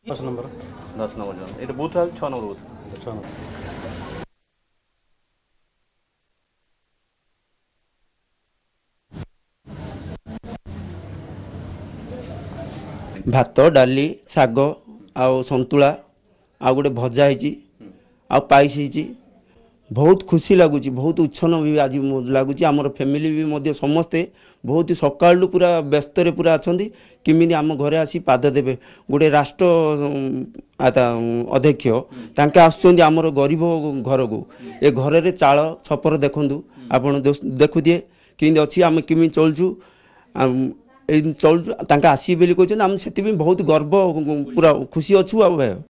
10 number 10 number जन ये booth है 6 नंबर बूथ 6 नंबर भात डाली शाग आउ संतुला आ गोटे भजा होती पाइस होती बहुत खुशी लगुच बहुत उच्छन भी आज लगुच आमर फैमिली भी समस्ते बहुत सका पूरा व्यस्त पूरा अच्छा किमी आम घरे आसी पाद देवे गोटे राष्ट्र अध्यक्ष तांके आसुचंदी आमर गरीब घर को ए घर चाल छपर देखु आप देखुए कि अच्छी आम किमी चलचु चलचु आसवे कहते आम से बहुत गर्व पूरा खुशी अच्छु आ।